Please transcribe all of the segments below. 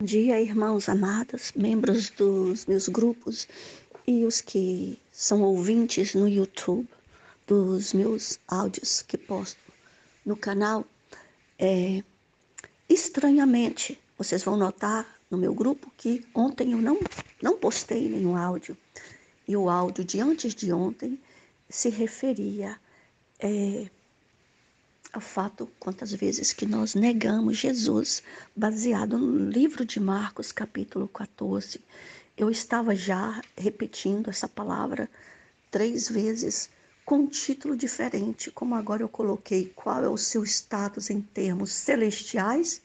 Bom dia, irmãos amados, membros dos meus grupos e os que são ouvintes no YouTube dos meus áudios que posto no canal. Estranhamente, vocês vão notar no meu grupo que ontem eu não postei nenhum áudio. E o áudio de antes de ontem se referia ao fato quantas vezes que nós negamos Jesus, baseado no livro de Marcos, capítulo 14. Eu estava já repetindo essa palavra 3 vezes com um título diferente, como agora eu coloquei qual é o seu status em termos celestiais.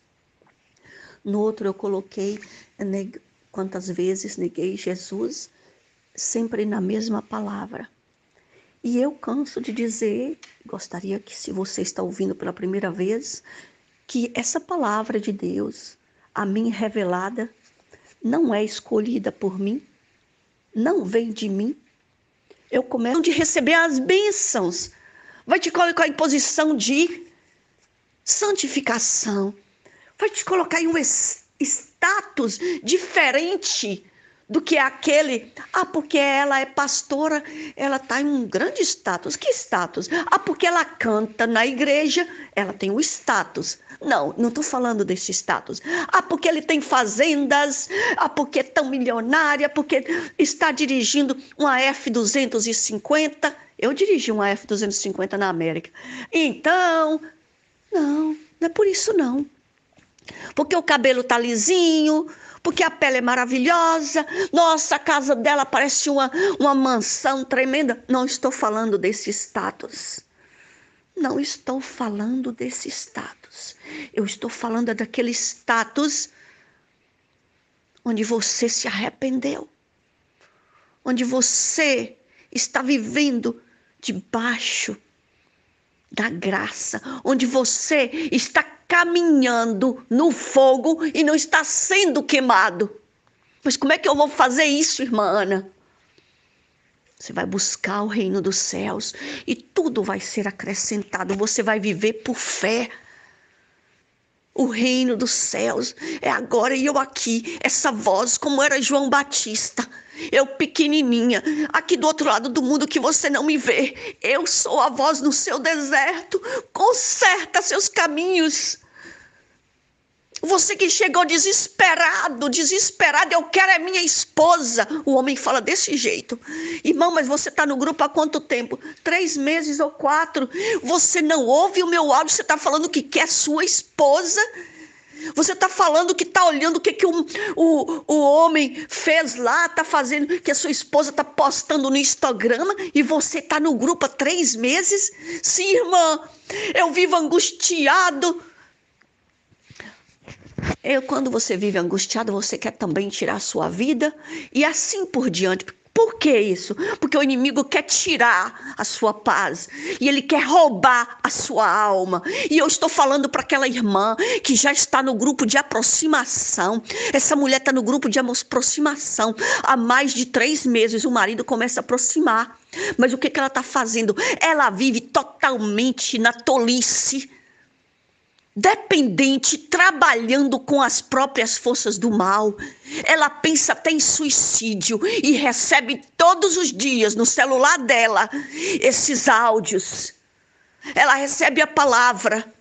No outro eu coloquei quantas vezes neguei Jesus, sempre na mesma palavra. E eu canso de dizer, gostaria que se você está ouvindo pela primeira vez, que essa palavra de Deus, a mim revelada, não é escolhida por mim, não vem de mim. Eu começo de receber as bênçãos, vai te colocar em posição de santificação, vai te colocar em um status diferente do que aquele, porque ela é pastora, ela está em um grande status. Que status? Porque ela canta na igreja, ela tem um status. Não estou falando desse status. Porque ele tem fazendas, porque é tão milionária, porque está dirigindo uma F-250. Eu dirigi uma F-250 na América. Então, não é por isso não. Porque o cabelo tá lisinho, porque a pele é maravilhosa, nossa, a casa dela parece uma mansão tremenda. Não estou falando desse status. Não estou falando desse status. Eu estou falando daquele status onde você se arrependeu, onde você está vivendo debaixo da graça, onde você está caminhando no fogo e não está sendo queimado. Mas como é que eu vou fazer isso, irmã Ana? Você vai buscar o reino dos céus e tudo vai ser acrescentado. Você vai viver por fé. O reino dos céus é agora e eu aqui, essa voz, como era João Batista. Eu pequenininha, aqui do outro lado do mundo que você não me vê. Eu sou a voz no seu deserto. Conserta seus caminhos. Você que chegou desesperado, eu quero é minha esposa. O homem fala desse jeito. Irmão, mas você está no grupo há quanto tempo? 3 meses ou 4. Você não ouve o meu áudio, você está falando que quer sua esposa. Você está falando que está olhando o que o homem fez lá, está fazendo, que a sua esposa está postando no Instagram e você está no grupo há 3 meses? Sim, irmã, eu vivo angustiado. Quando você vive angustiado, você quer também tirar a sua vida e assim por diante. Por que isso? Porque o inimigo quer tirar a sua paz e ele quer roubar a sua alma. E eu estou falando para aquela irmã que já está no grupo de aproximação. Essa mulher está no grupo de aproximação há mais de 3 meses. O marido começa a aproximar. Mas o que ela está fazendo? Ela vive totalmente na tolice, dependente, trabalhando com as próprias forças do mal. Ela pensa até em suicídio e recebe todos os dias no celular dela esses áudios. Ela recebe a palavra,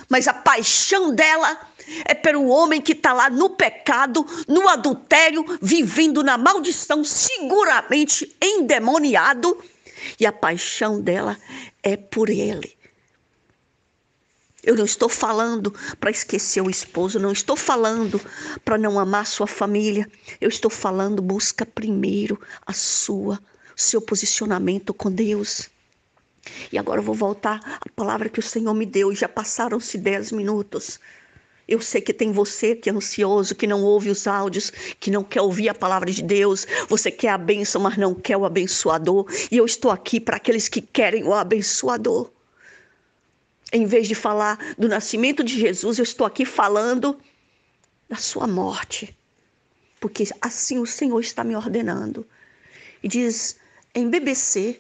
mas a paixão dela é pelo homem que está lá no pecado, no adultério, vivendo na maldição, seguramente endemoniado, e a paixão dela é por ele. Eu não estou falando para esquecer o esposo, não estou falando para não amar sua família. Eu estou falando, busca primeiro o seu posicionamento com Deus. E agora eu vou voltar à palavra que o Senhor me deu, e já passaram-se 10 minutos. Eu sei que tem você que é ansioso, que não ouve os áudios, que não quer ouvir a palavra de Deus. Você quer a bênção, mas não quer o abençoador. E eu estou aqui para aqueles que querem o abençoador. Em vez de falar do nascimento de Jesus, eu estou aqui falando da sua morte. Porque assim o Senhor está me ordenando. E diz em BBC,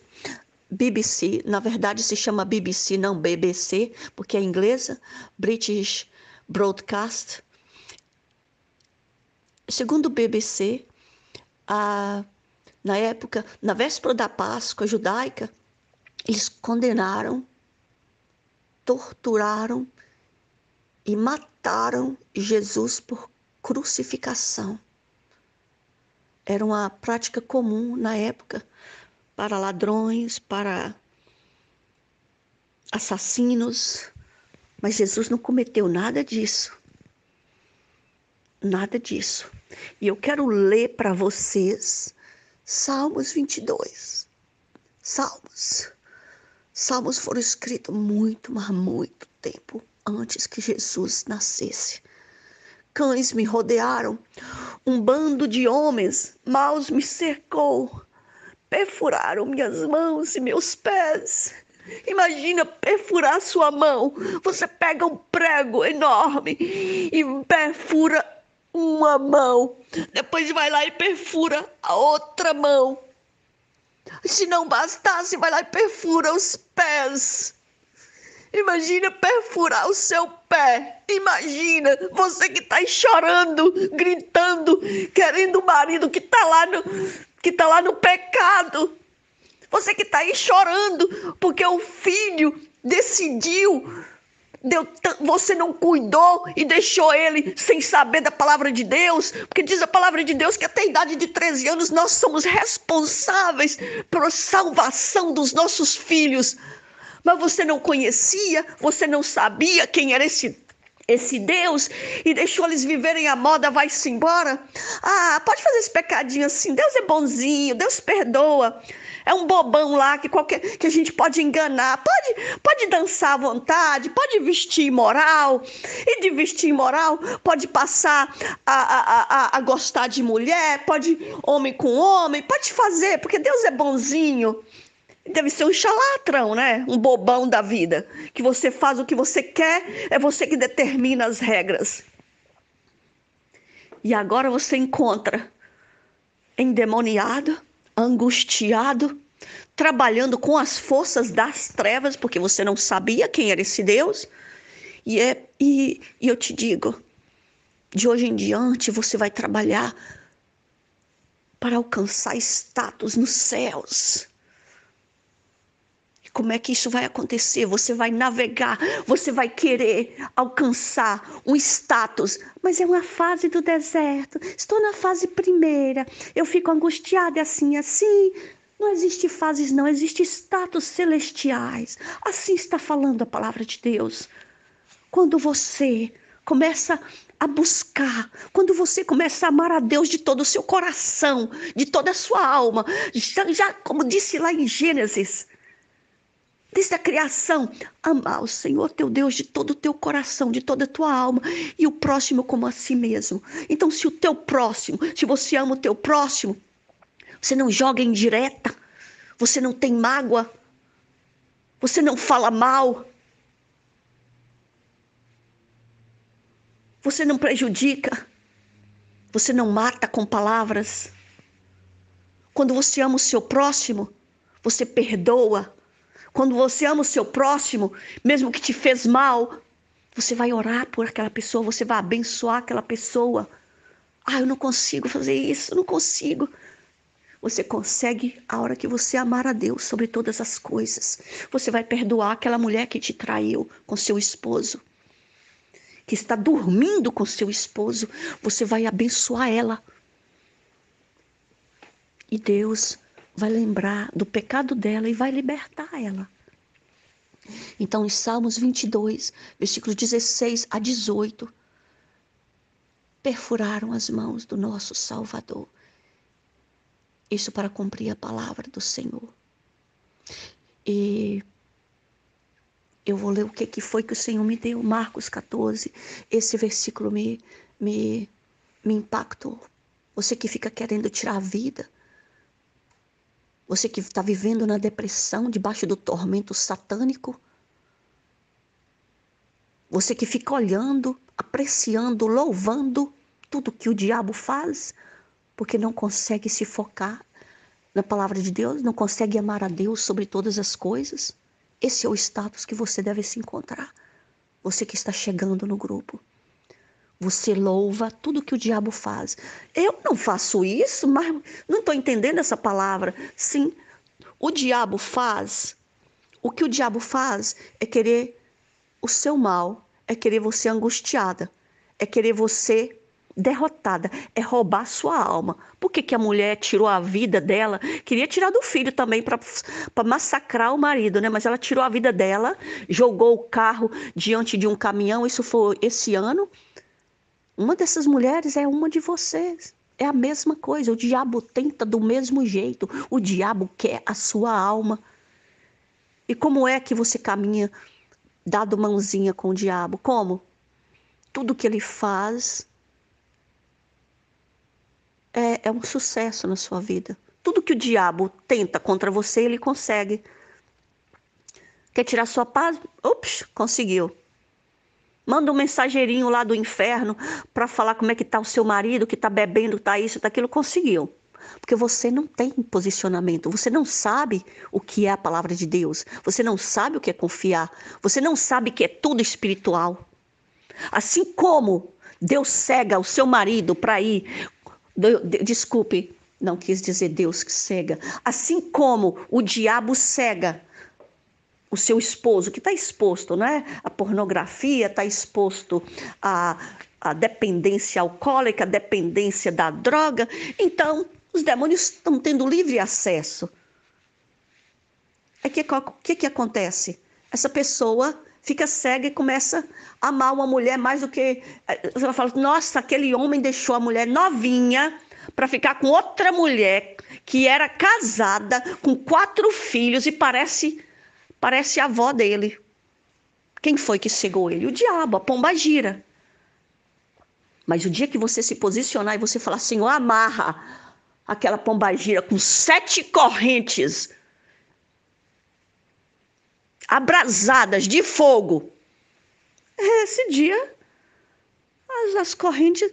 na verdade se chama BBC, não BBC, porque é inglesa, British Broadcast. segundo o BBC, na época, na véspera da Páscoa judaica, eles condenaram, torturaram e mataram Jesus por crucificação. Era uma prática comum na época para ladrões, para assassinos, mas Jesus não cometeu nada disso. Nada disso. E eu quero ler para vocês Salmos 22. Salmos foram escritos muito, mas muito tempo antes que Jesus nascesse. Cães me rodearam, um bando de homens maus me cercou, perfuraram minhas mãos e meus pés. Imagina perfurar sua mão. Você pega um prego enorme e perfura uma mão. Depois vai lá e perfura a outra mão. Se não bastasse, vai lá e perfura os pés. Imagina perfurar o seu pé. Imagina você que está aí chorando, gritando, querendo o marido que está lá no pecado. Você que está aí chorando porque o filho decidiu, você não cuidou e deixou ele sem saber da palavra de Deus, porque diz a palavra de Deus que até a idade de 13 anos nós somos responsáveis pela salvação dos nossos filhos. Mas você não conhecia, você não sabia quem era esse Deus e deixou eles viverem a moda, vai-se embora. Pode fazer esse pecadinho assim, Deus é bonzinho, Deus perdoa. É um bobão lá que a gente pode enganar, pode dançar à vontade, pode vestir imoral, e de vestir imoral pode passar a gostar de mulher, pode homem com homem, pode fazer, porque Deus é bonzinho. Deve ser um chalatrão, né? Um bobão da vida, que você faz o que você quer, é você que determina as regras. E agora você encontra endemoniado, angustiado, trabalhando com as forças das trevas, porque você não sabia quem era esse Deus. E eu te digo, de hoje em diante você vai trabalhar para alcançar status nos céus. Como é que isso vai acontecer? Você vai navegar, você vai querer alcançar um status, mas é uma fase do deserto. Estou na fase primeira, eu fico angustiada assim. Não existe fases, não, existe status celestiais. Assim está falando a palavra de Deus. Quando você começa a buscar, quando você começa a amar a Deus de todo o seu coração, de toda a sua alma, já como disse lá em Gênesis, desde a criação, amar o Senhor teu Deus de todo o teu coração, de toda a tua alma, e o próximo como a si mesmo. Então, se você ama o teu próximo, você não joga indireta, você não tem mágoa, você não fala mal, você não prejudica, você não mata com palavras. Quando você ama o seu próximo, você perdoa. Quando você ama o seu próximo, mesmo que te fez mal, você vai orar por aquela pessoa, você vai abençoar aquela pessoa. Eu não consigo fazer isso, eu não consigo. Você consegue a hora que você amar a Deus sobre todas as coisas. Você vai perdoar aquela mulher que te traiu com seu esposo, que está dormindo com seu esposo. Você vai abençoar ela. E Deus vai lembrar do pecado dela e vai libertar ela. Então, em Salmos 22, versículos 16 a 18, perfuraram as mãos do nosso Salvador. Isso para cumprir a palavra do Senhor. E eu vou ler o que foi que o Senhor me deu. Marcos 14, esse versículo me impactou. Você que fica querendo tirar a vida, você que está vivendo na depressão, debaixo do tormento satânico, você que fica olhando, apreciando, louvando tudo que o diabo faz, porque não consegue se focar na palavra de Deus, não consegue amar a Deus sobre todas as coisas. Esse é o status que você deve se encontrar. Você que está chegando no grupo. Você louva tudo que o diabo faz. Eu não faço isso, mas não estou entendendo essa palavra. Sim, o diabo faz. O que o diabo faz é querer o seu mal, é querer você angustiada, é querer você derrotada, é roubar sua alma. Por que que a mulher tirou a vida dela? Queria tirar do filho também para massacrar o marido, né? Mas ela tirou a vida dela, jogou o carro diante de um caminhão. Isso foi esse ano. Uma dessas mulheres é uma de vocês. É a mesma coisa. O diabo tenta do mesmo jeito. O diabo quer a sua alma. E como é que você caminha dado mãozinha com o diabo? Como? Tudo que ele faz é um sucesso na sua vida. Tudo que o diabo tenta contra você, ele consegue. Quer tirar sua paz? Ops, conseguiu. Manda um mensageirinho lá do inferno para falar como é que está o seu marido, que está bebendo, está isso, está aquilo. Conseguiu. Porque você não tem posicionamento, você não sabe o que é a palavra de Deus, você não sabe o que é confiar, você não sabe que é tudo espiritual. Assim como Deus cega o seu marido para ir, desculpe, não quis dizer Deus que cega, assim como o diabo cega o seu esposo, que está exposto, né? A pornografia, está exposto a dependência alcoólica, a dependência da droga. Então, os demônios estão tendo livre acesso. O que acontece? Essa pessoa fica cega e começa a amar uma mulher mais do que... Ela fala, nossa, aquele homem deixou a mulher novinha para ficar com outra mulher que era casada, com 4 filhos e parece a avó dele. Quem foi que cegou ele? O diabo, a pombagira. Mas o dia que você se posicionar e você falar, Senhor, amarra aquela pombagira com 7 correntes abrasadas de fogo. Esse dia, as correntes,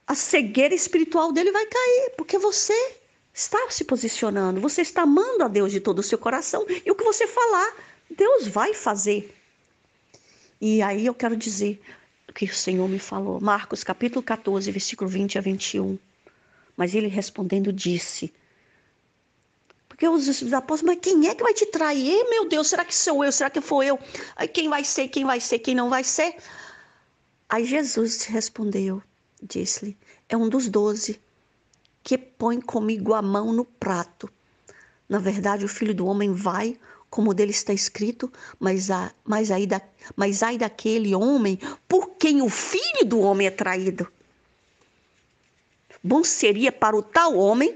a cegueira espiritual dele vai cair, porque você está se posicionando, você está amando a Deus de todo o seu coração, e o que você falar, Deus vai fazer. E aí eu quero dizer o que o Senhor me falou, Marcos capítulo 14, versículo 20 a 21. Mas ele respondendo disse, porque os apóstolos, mas quem é que vai te trair? Meu Deus, será que sou eu? Será que for eu? Aí quem vai ser, quem vai ser, quem não vai ser? Aí Jesus respondeu, disse-lhe, é um dos 12 que põe comigo a mão no prato. Na verdade, o Filho do Homem vai, como dele está escrito, mas ai daquele homem por quem o Filho do Homem é traído. Bom seria para o tal homem,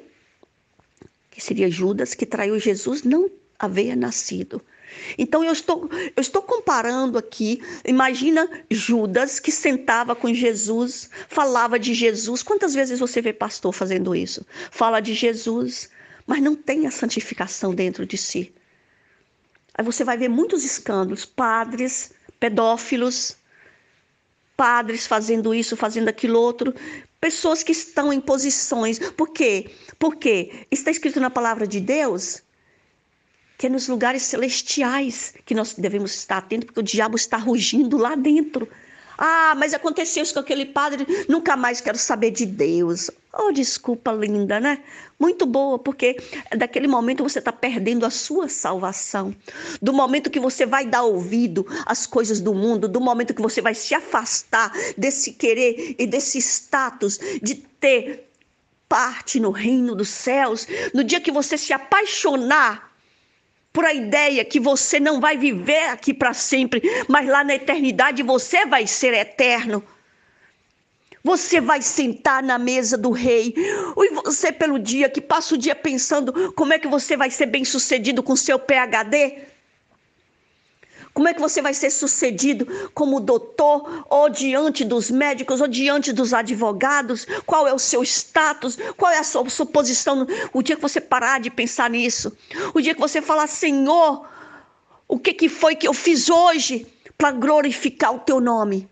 que seria Judas, que traiu Jesus, não haver nascido. Então eu estou comparando aqui, imagina Judas que sentava com Jesus, falava de Jesus. Quantas vezes você vê pastor fazendo isso? Fala de Jesus, mas não tem a santificação dentro de si. Aí você vai ver muitos escândalos, padres, pedófilos, padres fazendo isso, fazendo aquilo outro, pessoas que estão em posições. Por quê? Porque está escrito na palavra de Deus que é nos lugares celestiais que nós devemos estar atentos, porque o diabo está rugindo lá dentro. Ah, mas aconteceu isso com aquele padre, nunca mais quero saber de Deus. Oh, desculpa linda, né? Muito boa, porque daquele momento você está perdendo a sua salvação. Do momento que você vai dar ouvido às coisas do mundo, do momento que você vai se afastar desse querer e desse status de ter parte no reino dos céus, no dia que você se apaixonar por a ideia que você não vai viver aqui para sempre, mas lá na eternidade você vai ser eterno. Você vai sentar na mesa do rei. E você, pelo dia, que passa o dia pensando como é que você vai ser bem sucedido com seu PhD? Como é que você vai ser sucedido como doutor, ou diante dos médicos, ou diante dos advogados? Qual é o seu status? Qual é a sua posição? O dia que você parar de pensar nisso, o dia que você falar, Senhor, o que foi que eu fiz hoje para glorificar o teu nome?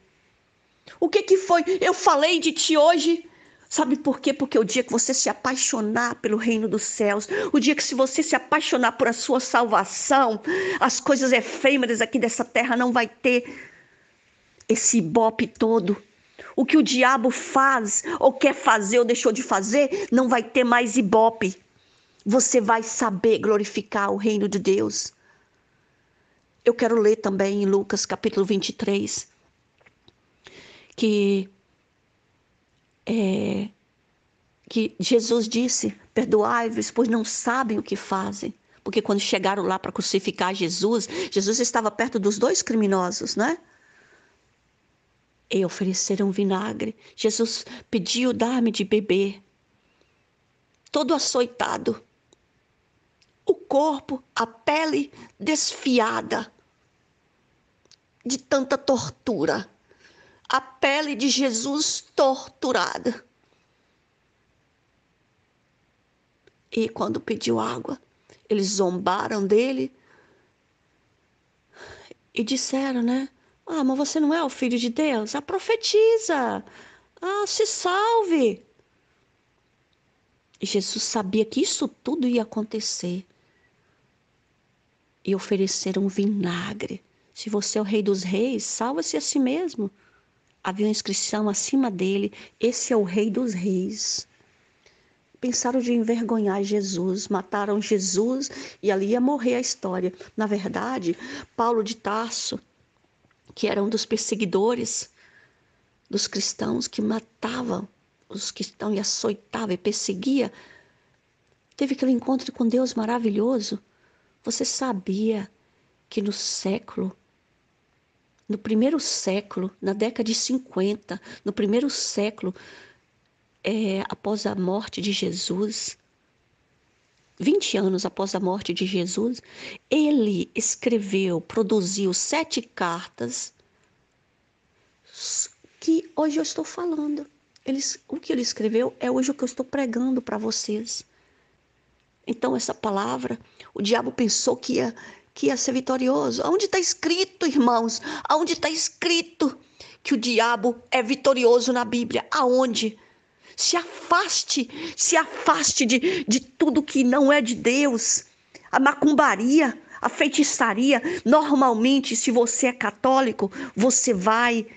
O que foi? Eu falei de ti hoje Sabe por quê? Porque o dia que você se apaixonar pelo reino dos céus, o dia que se você se apaixonar por a sua salvação, as coisas efêmeras aqui dessa terra não vai ter esse ibope todo. O que o diabo faz, ou quer fazer, ou deixou de fazer, não vai ter mais ibope. Você vai saber glorificar o reino de Deus. Eu quero ler também em Lucas capítulo 23, que Jesus disse: perdoai-vos, pois não sabem o que fazem. Porque quando chegaram lá para crucificar Jesus, Jesus estava perto dos dois criminosos, né? E ofereceram vinagre. Jesus pediu: dá-me de beber. Todo açoitado. O corpo, a pele desfiada de tanta tortura. A pele de Jesus torturada. E quando pediu água, eles zombaram dele e disseram, né? Ah, mas você não é o filho de Deus? Ah, profetiza! Ah, se salve! E Jesus sabia que isso tudo ia acontecer. E ofereceram vinagre. Se você é o rei dos reis, salva-se a si mesmo. Havia uma inscrição acima dele: esse é o rei dos reis. Pensaram de envergonhar Jesus, mataram Jesus e ali ia morrer a história. Na verdade, Paulo de Tarso, que era um dos perseguidores dos cristãos, que matava os cristãos e açoitava e perseguia, teve aquele encontro com Deus maravilhoso. Você sabia que no primeiro século, na década de 50, no primeiro século, após a morte de Jesus, 20 anos após a morte de Jesus, ele produziu 7 cartas que hoje eu estou falando. O que ele escreveu é hoje o que eu estou pregando para vocês. Então, essa palavra, o diabo pensou que ia ser vitorioso. Aonde está escrito, irmãos? Aonde está escrito que o diabo é vitorioso na Bíblia? Aonde? Se afaste de tudo que não é de Deus. A macumbaria, a feitiçaria. Normalmente, se você é católico, você vai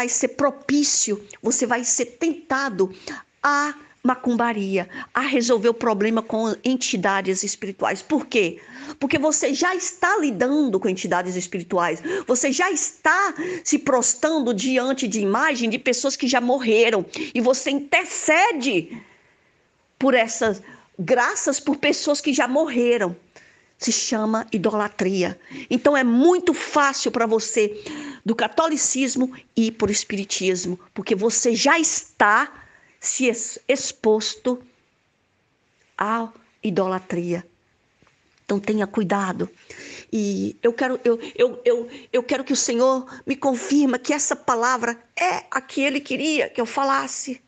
ser propício, você vai ser tentado a macumbaria, a resolver o problema com entidades espirituais. Por quê? Porque você já está lidando com entidades espirituais. Você já está se prostrando diante de imagem de pessoas que já morreram. E você intercede por essas graças por pessoas que já morreram. Se chama idolatria. Então é muito fácil para você, do catolicismo, ir para o espiritismo, porque você já está se exposto à idolatria. Então tenha cuidado. E eu quero que o Senhor me confirma que essa palavra é a que Ele queria que eu falasse.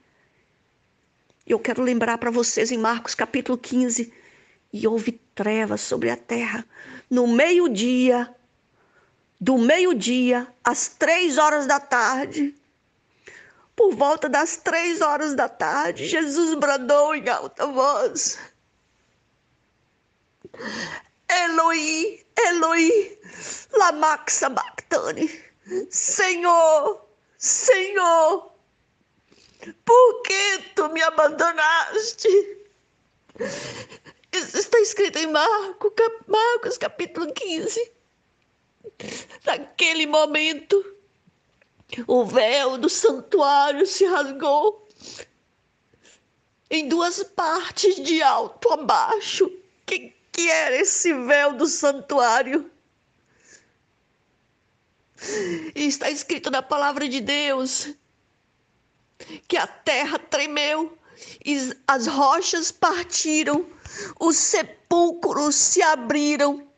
Eu quero lembrar para vocês em Marcos capítulo 15, e houve trevas sobre a terra. Do meio-dia, às 3 horas da tarde, por volta das 3 horas da tarde, Jesus bradou em alta voz: Eloi, Eloi, lama sabachthani. Senhor, Senhor, por que tu me abandonaste? Isso está escrito em Marcos capítulo 15. Naquele momento, o véu do santuário se rasgou em 2 partes, de alto a baixo. Que era esse véu do santuário? E está escrito na palavra de Deus que a terra tremeu e as rochas partiram, os sepulcros se abriram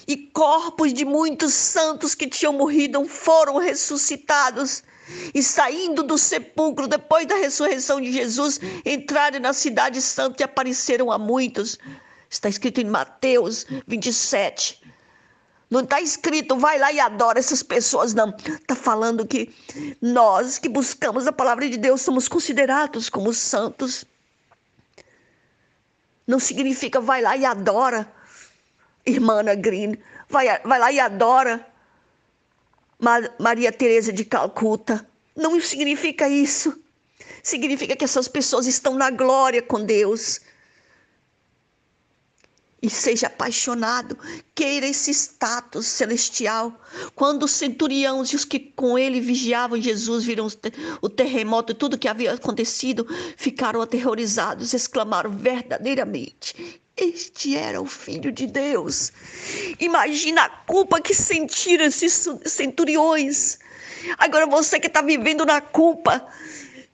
e corpos de muitos santos que tinham morrido foram ressuscitados. E saindo do sepulcro, depois da ressurreição de Jesus, entraram na cidade santa e apareceram a muitos. Está escrito em Mateus 27. Não está escrito, vai lá e adora essas pessoas, não. Está falando que nós que buscamos a palavra de Deus somos considerados como santos. Não significa vai lá e adora, irmã Ana Green. Vai lá e adora Maria Teresa de Calcuta. Não significa isso. Significa que essas pessoas estão na glória com Deus. E seja apaixonado, queira esse status celestial. Quando os centuriões e os que com ele vigiavam Jesus viram o terremoto e tudo que havia acontecido, ficaram aterrorizados, exclamaram verdadeiramente: este era o Filho de Deus. Imagina a culpa que sentiram esses centuriões. Agora você que está vivendo na culpa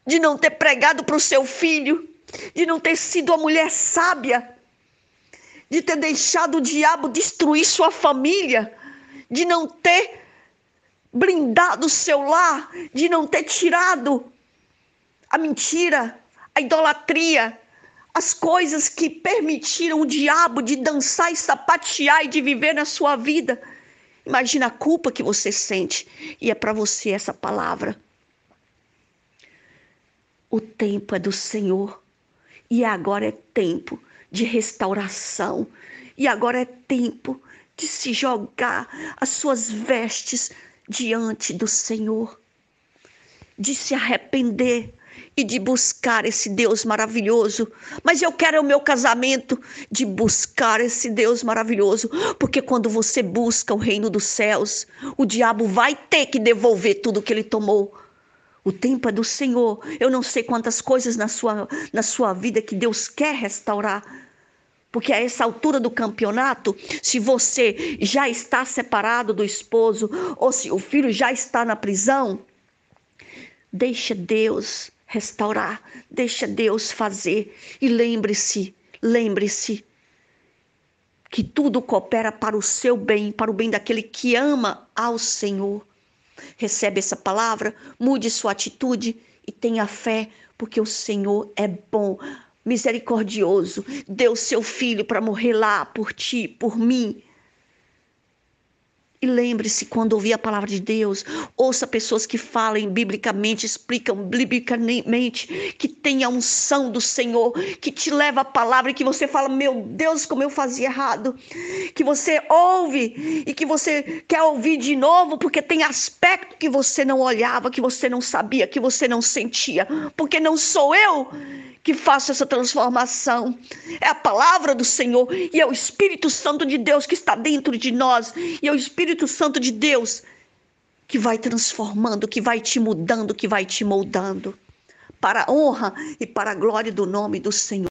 de não ter pregado para o seu filho, de não ter sido a mulher sábia, de ter deixado o diabo destruir sua família, de não ter blindado o seu lar, de não ter tirado a mentira, a idolatria, as coisas que permitiram o diabo de dançar e sapatear e de viver na sua vida. Imagina a culpa que você sente. E é para você essa palavra. O tempo é do Senhor. E agora é tempo de restauração. E agora é tempo de se jogar as suas vestes diante do Senhor. De se arrepender e de buscar esse Deus maravilhoso. Mas eu quero o meu casamento, de buscar esse Deus maravilhoso. Porque quando você busca o reino dos céus, o diabo vai ter que devolver tudo que ele tomou. O tempo é do Senhor. Eu não sei quantas coisas na sua vida que Deus quer restaurar. Porque a essa altura do campeonato, se você já está separado do esposo, ou se o filho já está na prisão, deixa Deus restaurar, deixa Deus fazer. E lembre-se que tudo coopera para o seu bem, para o bem daquele que ama ao Senhor. Recebe essa palavra, mude sua atitude e tenha fé, porque o Senhor é bom, misericordioso. Deu seu filho para morrer lá por ti, por mim. E lembre-se, quando ouvir a palavra de Deus, ouça pessoas que falem biblicamente, explicam biblicamente, que tem a unção do Senhor, que te leva a palavra e que você fala, meu Deus, como eu fazia errado. Que você ouve e que você quer ouvir de novo, porque tem aspecto que você não olhava, que você não sabia, que você não sentia. Porque não sou eu que faço essa transformação. É a palavra do Senhor e é o Espírito Santo de Deus que está dentro de nós. E é o Espírito Santo de Deus que vai transformando, que vai te mudando, que vai te moldando. Para a honra e para a glória do nome do Senhor.